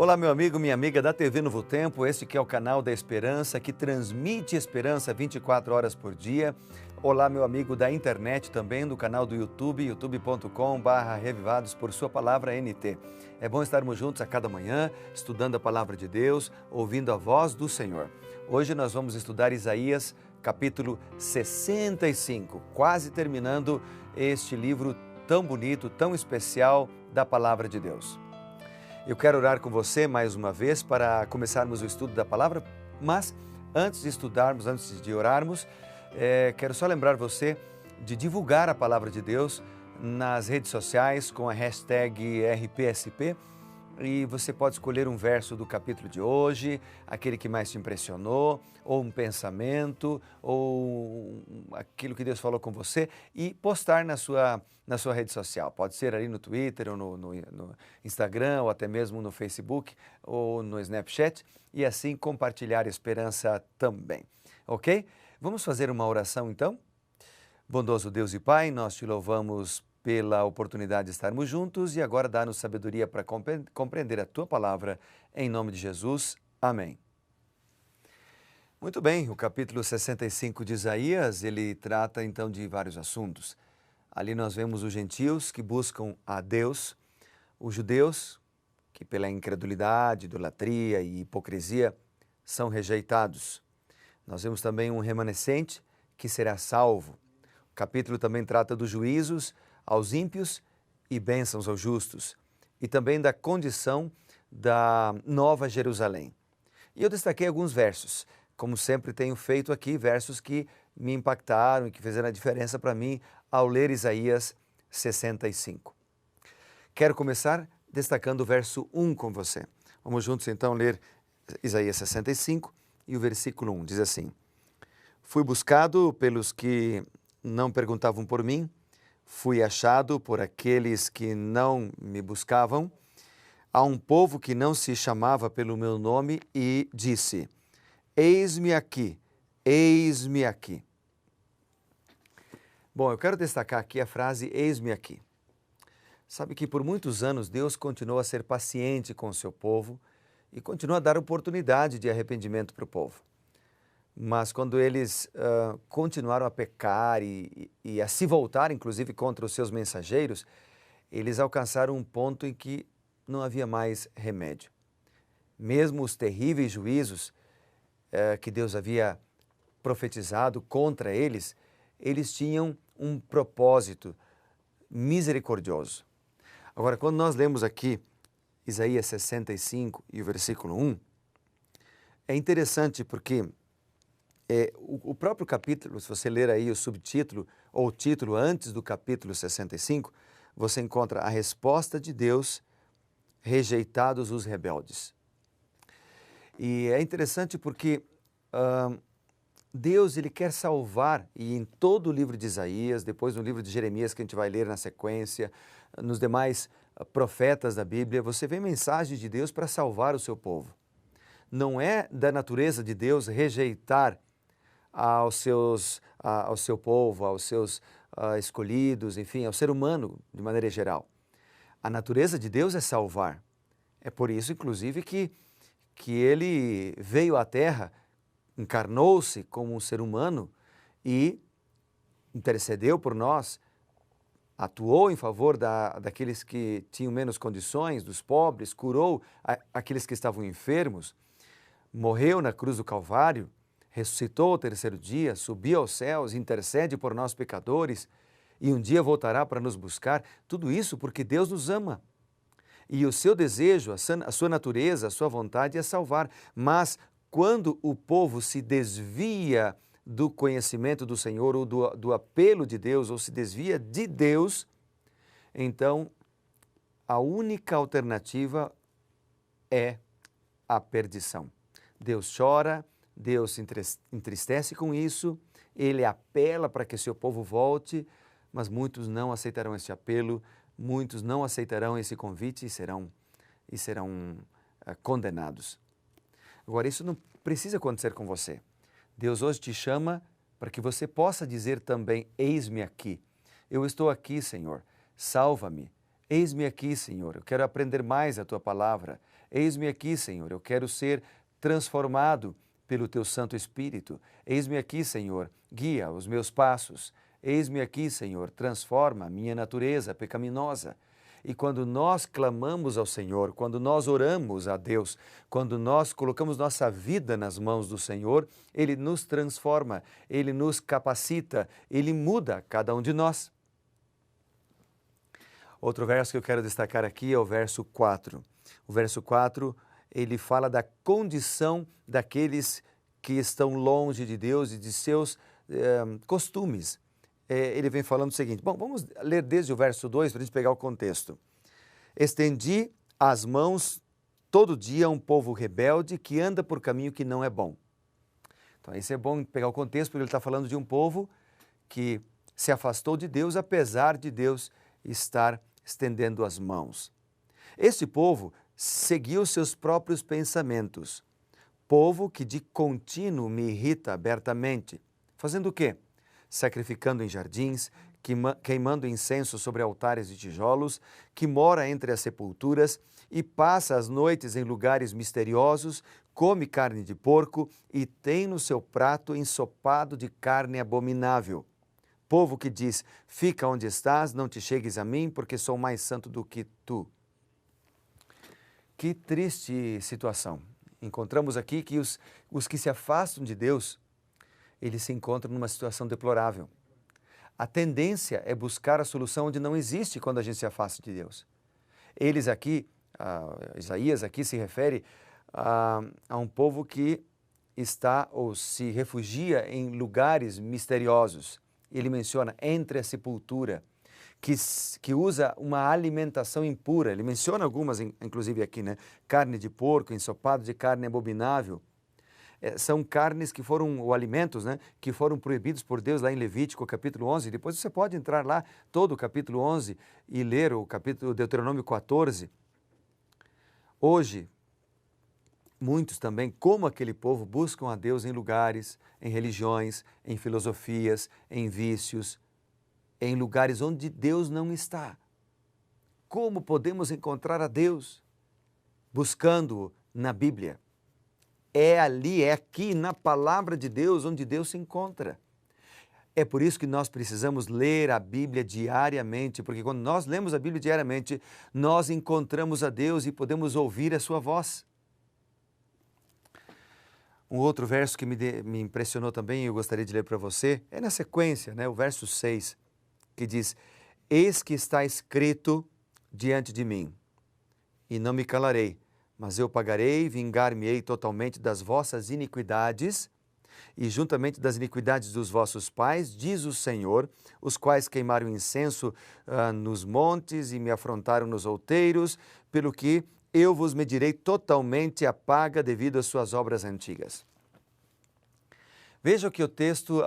Olá, meu amigo, minha amiga da TV Novo Tempo, este que é o canal da Esperança, que transmite esperança 24 horas por dia. Olá, meu amigo da internet também, do canal do YouTube, youtube.com/revivados por sua palavra NT. É bom estarmos juntos a cada manhã, estudando a palavra de Deus, ouvindo a voz do Senhor. Hoje nós vamos estudar Isaías, capítulo 65, quase terminando este livro tão bonito, tão especial da palavra de Deus. Eu quero orar com você mais uma vez para começarmos o estudo da palavra, mas antes de orarmos, quero só lembrar você de divulgar a palavra de Deus nas redes sociais com a hashtag RPSP, e você pode escolher um verso do capítulo de hoje, aquele que mais te impressionou, ou um pensamento, ou aquilo que Deus falou com você, e postar na sua rede social. Pode ser ali no Twitter, ou no Instagram, ou até mesmo no Facebook, ou no Snapchat, e assim compartilhar esperança também. Ok? Vamos fazer uma oração então? Bondoso Deus e Pai, nós te louvamos pela oportunidade de estarmos juntos e agora dá-nos sabedoria para compreender a Tua palavra, em nome de Jesus. Amém. Muito bem, o capítulo 65 de Isaías, ele trata então de vários assuntos. Ali nós vemos os gentios que buscam a Deus, os judeus que pela incredulidade, idolatria e hipocrisia são rejeitados. Nós vemos também um remanescente que será salvo. O capítulo também trata dos juízos aos ímpios e bênçãos aos justos, e também da condição da Nova Jerusalém. E eu destaquei alguns versos, como sempre tenho feito aqui, versos que me impactaram e que fizeram a diferença para mim ao ler Isaías 65. Quero começar destacando o verso 1 com você. Vamos juntos então ler Isaías 65 e o versículo 1, diz assim: Fui buscado pelos que não perguntavam por mim, fui achado por aqueles que não me buscavam. A um povo que não se chamava pelo meu nome e disse: Eis-me aqui, eis-me aqui. Bom, eu quero destacar aqui a frase eis-me aqui. Sabe que por muitos anos Deus continuou a ser paciente com o seu povo e continua a dar oportunidade de arrependimento para o povo. Mas quando eles continuaram a pecar e a se voltar, inclusive, contra os seus mensageiros, eles alcançaram um ponto em que não havia mais remédio. Mesmo os terríveis juízos que Deus havia profetizado contra eles, eles tinham um propósito misericordioso. Agora, quando nós lemos aqui Isaías 65 e o versículo 1, é interessante porque o próprio capítulo, se você ler aí o subtítulo ou o título antes do capítulo 65, você encontra a resposta de Deus, rejeitados os rebeldes. E é interessante porque Deus ele quer salvar, e em todo o livro de Isaías, depois no livro de Jeremias que a gente vai ler na sequência, nos demais profetas da Bíblia, você vê mensagens de Deus para salvar o seu povo. Não é da natureza de Deus rejeitar ao seu povo, aos seus escolhidos, enfim, ao ser humano de maneira geral. A natureza de Deus é salvar. É por isso, inclusive, que ele veio à Terra, encarnou-se como um ser humano e intercedeu por nós, atuou em favor daqueles que tinham menos condições, dos pobres, curou aqueles que estavam enfermos, morreu na cruz do Calvário, ressuscitou ao terceiro dia, subiu aos céus, intercede por nós pecadores e um dia voltará para nos buscar. Tudo isso porque Deus nos ama. E o seu desejo, a sua natureza, a sua vontade é salvar. Mas quando o povo se desvia do conhecimento do Senhor ou do apelo de Deus, ou se desvia de Deus, então a única alternativa é a perdição. Deus chora, Deus se entristece com isso, Ele apela para que seu povo volte, mas muitos não aceitarão esse apelo, muitos não aceitarão esse convite e serão condenados. Agora, isso não precisa acontecer com você. Deus hoje te chama para que você possa dizer também, eis-me aqui. Eu estou aqui, Senhor, salva-me, Eis-me aqui, Senhor, eu quero aprender mais a Tua palavra. Eis-me aqui, Senhor, eu quero ser transformado pelo Teu Santo Espírito. Eis-me aqui, Senhor, guia os meus passos. Eis-me aqui, Senhor, transforma a minha natureza pecaminosa. E quando nós clamamos ao Senhor, quando nós oramos a Deus, quando nós colocamos nossa vida nas mãos do Senhor, Ele nos transforma, Ele nos capacita, Ele muda cada um de nós. Outro verso que eu quero destacar aqui é o verso 4. O verso 4, ele fala da condição daqueles que estão longe de Deus e de seus costumes. Ele vem falando o seguinte, bom, vamos ler desde o verso 2 para a gente pegar o contexto. Estendi as mãos todo dia a um povo rebelde que anda por caminho que não é bom. Então, isso é bom pegar o contexto, porque ele está falando de um povo que se afastou de Deus, apesar de Deus estar estendendo as mãos. Este povo seguiu seus próprios pensamentos. Povo que de contínuo me irrita abertamente. Fazendo o quê? Sacrificando em jardins, queimando incenso sobre altares de tijolos, que mora entre as sepulturas e passa as noites em lugares misteriosos, come carne de porco e tem no seu prato ensopado de carne abominável. Povo que diz, fica onde estás, não te chegues a mim, porque sou mais santo do que tu. Que triste situação. Encontramos aqui que os que se afastam de Deus, eles se encontram numa situação deplorável. A tendência é buscar a solução onde não existe quando a gente se afasta de Deus. Eles aqui, Isaías aqui se refere a um povo que está ou se refugia em lugares misteriosos. Ele menciona entre a sepultura, que usa uma alimentação impura. Ele menciona algumas, inclusive aqui, né? Carne de porco, ensopado de carne abominável. São carnes que foram, ou alimentos, né, que foram proibidos por Deus lá em Levítico, capítulo 11. Depois você pode entrar lá, todo o capítulo 11, e ler o capítulo Deuteronômio 14. Hoje, muitos também, como aquele povo, buscam a Deus em lugares, em religiões, em filosofias, em vícios, em lugares onde Deus não está. Como podemos encontrar a Deus? Buscando-o na Bíblia. É ali, é aqui na palavra de Deus onde Deus se encontra. É por isso que nós precisamos ler a Bíblia diariamente, porque quando nós lemos a Bíblia diariamente, nós encontramos a Deus e podemos ouvir a sua voz. Um outro verso que me impressionou também, eu gostaria de ler para você, é na sequência, né, o verso 6, que diz, eis que está escrito diante de mim, e não me calarei, mas eu pagarei, vingar-me-ei totalmente das vossas iniquidades e juntamente das iniquidades dos vossos pais, diz o Senhor, os quais queimaram incenso nos montes e me afrontaram nos outeiros, pelo que eu vos medirei totalmente a paga devido às suas obras antigas. Veja que o texto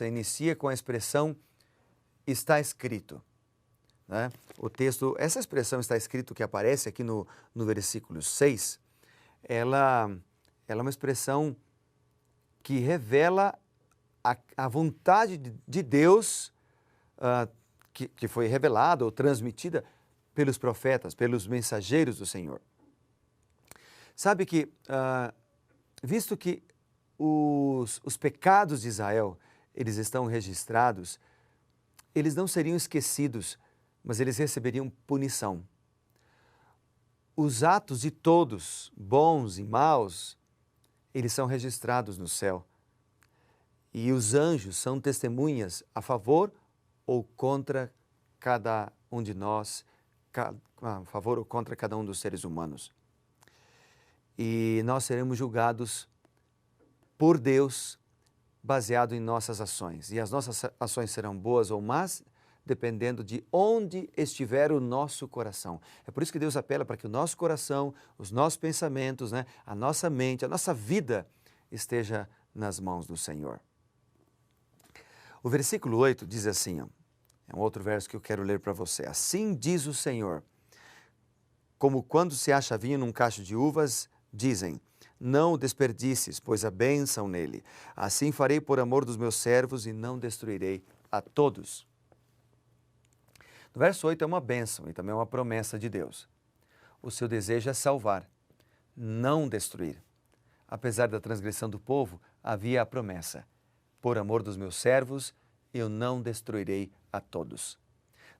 inicia com a expressão está escrito. Né? O texto, essa expressão está escrito que aparece aqui no versículo 6, ela é uma expressão que revela a vontade de Deus que foi revelada ou transmitida pelos profetas, pelos mensageiros do Senhor. Sabe que, visto que os pecados de Israel, eles estão registrados, eles não seriam esquecidos, mas eles receberiam punição. Os atos de todos, bons e maus, eles são registrados no céu. E os anjos são testemunhas a favor ou contra cada um de nós, a favor ou contra cada um dos seres humanos. E nós seremos julgados por Deus, baseado em nossas ações. E as nossas ações serão boas ou más, dependendo de onde estiver o nosso coração. É por isso que Deus apela para que o nosso coração, os nossos pensamentos, né, a nossa mente, a nossa vida esteja nas mãos do Senhor. O versículo 8 diz assim, é um outro verso que eu quero ler para você. Assim diz o Senhor, como quando se acha vinho num cacho de uvas, dizem, não o desperdices, pois há bênção nele. Assim farei por amor dos meus servos e não destruirei a todos. No verso 8 é uma bênção e também uma promessa de Deus. O seu desejo é salvar, não destruir. Apesar da transgressão do povo, havia a promessa: por amor dos meus servos, eu não destruirei a todos.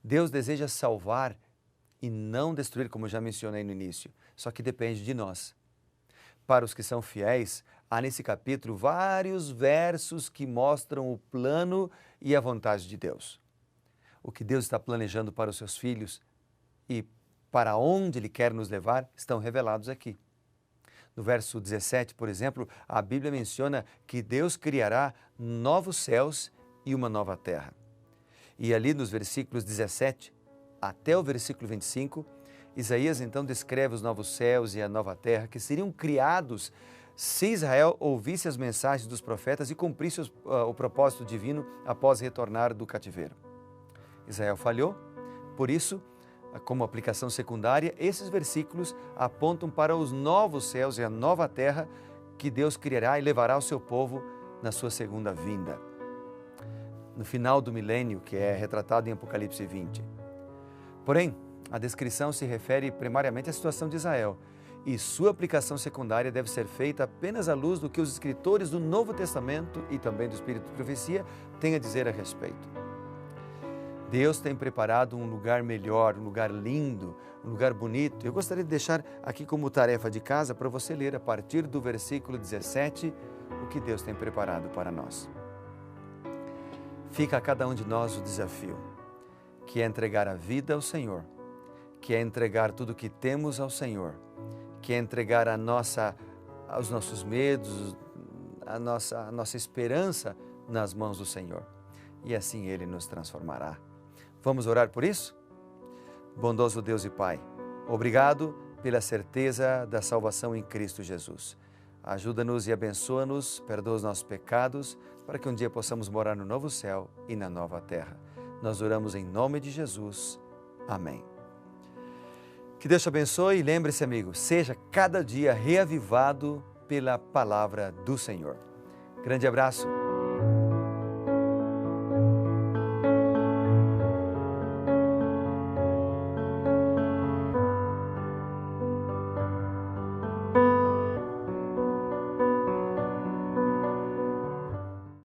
Deus deseja salvar e não destruir, como já mencionei no início, só que depende de nós. Para os que são fiéis, há nesse capítulo vários versos que mostram o plano e a vontade de Deus. O que Deus está planejando para os seus filhos e para onde Ele quer nos levar estão revelados aqui. No verso 17, por exemplo, a Bíblia menciona que Deus criará novos céus e uma nova terra. E ali nos versículos 17 até o versículo 25, Isaías então descreve os novos céus e a nova terra que seriam criados se Israel ouvisse as mensagens dos profetas e cumprisse o propósito divino após retornar do cativeiro. Israel falhou, por isso, como aplicação secundária, esses versículos apontam para os novos céus e a nova terra que Deus criará e levará ao seu povo na sua segunda vinda. No final do milênio, que é retratado em Apocalipse 20. Porém, a descrição se refere primariamente à situação de Israel e sua aplicação secundária deve ser feita apenas à luz do que os escritores do Novo Testamento e também do Espírito de Profecia têm a dizer a respeito. Deus tem preparado um lugar melhor, um lugar lindo, um lugar bonito. Eu gostaria de deixar aqui como tarefa de casa para você ler a partir do versículo 17 o que Deus tem preparado para nós. Fica a cada um de nós o desafio, que é entregar a vida ao Senhor, que é entregar tudo o que temos ao Senhor, que é entregar os nossos medos, a nossa esperança nas mãos do Senhor. E assim Ele nos transformará. Vamos orar por isso? Bondoso Deus e Pai, obrigado pela certeza da salvação em Cristo Jesus. Ajuda-nos e abençoa-nos, perdoa os nossos pecados, para que um dia possamos morar no novo céu e na nova terra. Nós oramos em nome de Jesus. Amém. Que Deus te abençoe e lembre-se, amigo, seja cada dia reavivado pela palavra do Senhor. Grande abraço.